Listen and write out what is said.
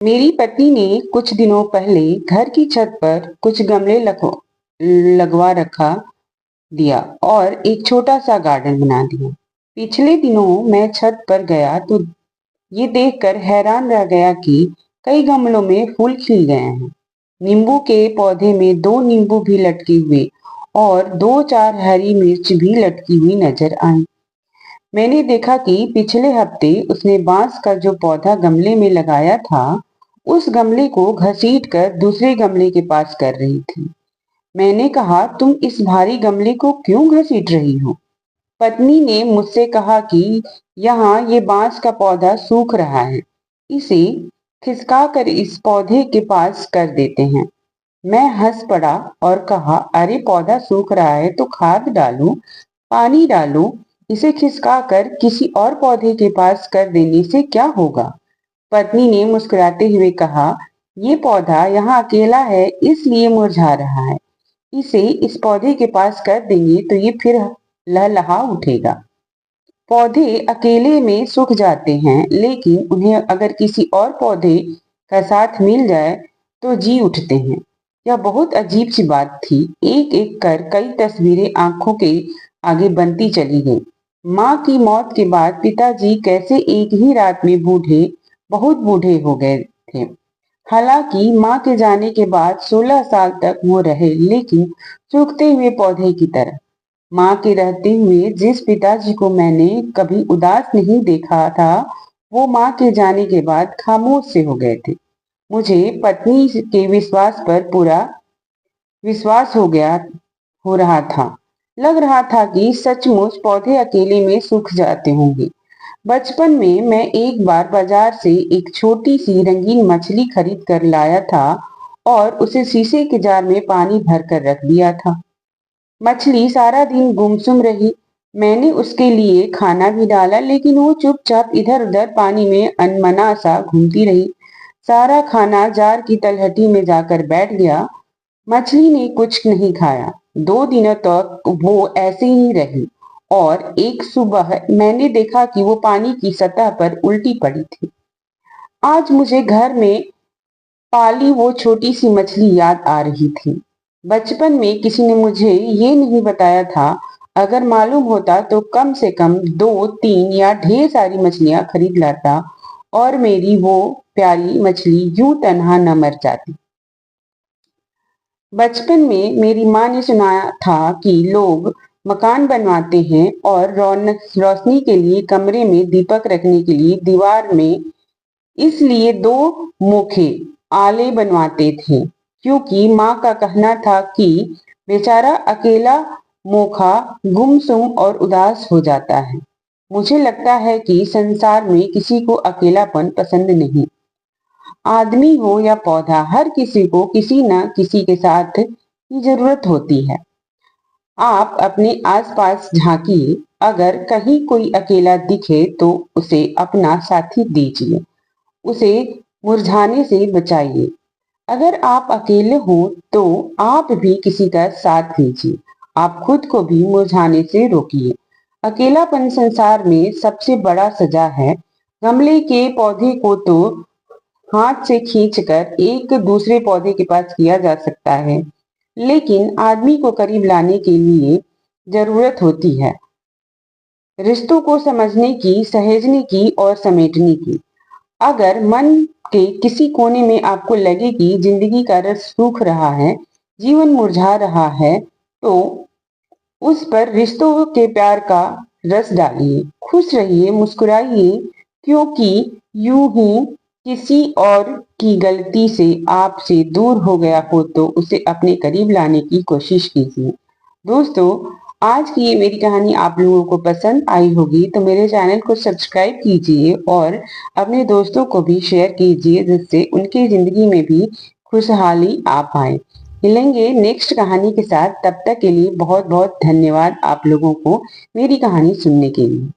मेरी पत्नी ने कुछ दिनों पहले घर की छत पर कुछ गमले लगवा रखा दिया और एक छोटा सा गार्डन बना दिया। पिछले दिनों मैं छत पर गया तो ये देखकर हैरान रह गया कि कई गमलों में फूल खिल गए हैं। नींबू के पौधे में दो नींबू भी लटके हुए और दो चार हरी मिर्च भी लटकी हुई नजर आई। मैंने देखा कि पिछले हफ्ते उसने बांस का जो पौधा गमले में लगाया था, उस गमले को घसीट कर दूसरे गमले के पास कर रही थी। मैंने कहा, तुम इस भारी गमले को क्यों घसीट रही हो? पत्नी ने मुझसे कहा कि यहाँ ये बांस का पौधा सूख रहा है, इसे खिसका कर इस पौधे के पास कर देते हैं। मैं हंस पड़ा और कहा, अरे पौधा सूख रहा है तो खाद डालो, पानी डालो, इसे खिसका कर किसी और पौधे के पास कर देने से क्या होगा? पत्नी ने मुस्कुराते हुए कहा, ये पौधा यहाँ अकेला है इसलिए मुरझा रहा है। इसे इस पौधे के पास कर देंगे तो ये फिर लहलहा उठेगा। पौधे अकेले में सूख जाते हैं, लेकिन उन्हें अगर किसी और पौधे का साथ मिल जाए तो जी उठते हैं। यह बहुत अजीब सी बात थी। एक एक कर कई तस्वीरें आंखों के आगे बनती चली गई। माँ की मौत के बाद पिताजी कैसे एक ही रात में बहुत बूढ़े हो गए थे। हालांकि माँ के जाने के बाद 16 साल तक वो रहे, लेकिन सूखते हुए पौधे की तरह। माँ के रहते हुए जिस पिताजी को मैंने कभी उदास नहीं देखा था, वो माँ के जाने के बाद खामोश से हो गए थे। मुझे पत्नी के विश्वास पर पूरा विश्वास हो रहा था। लग रहा था कि सचमुच पौधे अकेले में सूख जाते होंगे। बचपन में मैं एक बार बाजार से एक छोटी सी रंगीन मछली खरीद कर लाया था और उसे शीशे के जार में पानी भर कर रख दिया था। मछली सारा दिन गुमसुम रही। मैंने उसके लिए खाना भी डाला, लेकिन वो चुपचाप इधर उधर पानी में अनमना सा घूमती रही। सारा खाना जार की तलहटी में जाकर बैठ गया। मछली ने कुछ नहीं खाया। 2 दिनों तक वो ऐसे ही रही और एक सुबह मैंने देखा कि वो पानी की सतह पर उल्टी पड़ी थी। आज मुझे घर में पाली वो छोटी सी मछली याद आ रही थी। बचपन में किसी ने मुझे ये नहीं बताया था, अगर मालूम होता तो कम से कम 2 3 या ढेर सारी मछलियां खरीद लाता और मेरी वो प्यारी मछली यूं तन्हा न मर जाती। बचपन में मेरी माँ ने सुनाया था कि लोग मकान बनवाते हैं और रोशनी के लिए कमरे में दीपक रखने के लिए दीवार में इसलिए 2 मुखे आले बनवाते थे, क्योंकि माँ का कहना था कि बेचारा अकेला मोखा गुमसुम और उदास हो जाता है। मुझे लगता है कि संसार में किसी को अकेलापन पसंद नहीं। आदमी हो या पौधा, हर किसी को किसी न किसी के साथ की जरूरत होती है। आप अपने आसपास झांकिए, अगर कहीं कोई अकेला दिखे तो उसे अपना साथी दीजिए, उसे मुरझाने से बचाइए। अगर आप अकेले हो तो आप भी किसी का साथ लीजिए, आप खुद को भी मुरझाने से रोकिए। अकेलापन संसार में सबसे बड़ा सजा है। गमले के पौधे को तो हाथ से खींचकर एक दूसरे पौधे के पास किया जा सकता है, लेकिन आदमी को करीब लाने के लिए जरूरत होती है रिश्तों को समझने की, सहेजने की और समेटने की। अगर मन के किसी कोने में आपको लगे कि जिंदगी का रस सूख रहा है, जीवन मुरझा रहा है, तो उस पर रिश्तों के प्यार का रस डालिए। खुश रहिए, मुस्कुराइए, क्योंकि यूं ही किसी और की गलती से आपसे दूर हो गया हो तो उसे अपने करीब लाने की कोशिश कीजिए। दोस्तों, आज की ये मेरी कहानी आप लोगों को पसंद आई होगी तो मेरे चैनल को सब्सक्राइब कीजिए और अपने दोस्तों को भी शेयर कीजिए, जिससे उनकी जिंदगी में भी खुशहाली आ पाए। मिलेंगे नेक्स्ट कहानी के साथ, तब तक के लिए बहुत बहुत धन्यवाद आप लोगों को मेरी कहानी सुनने के लिए।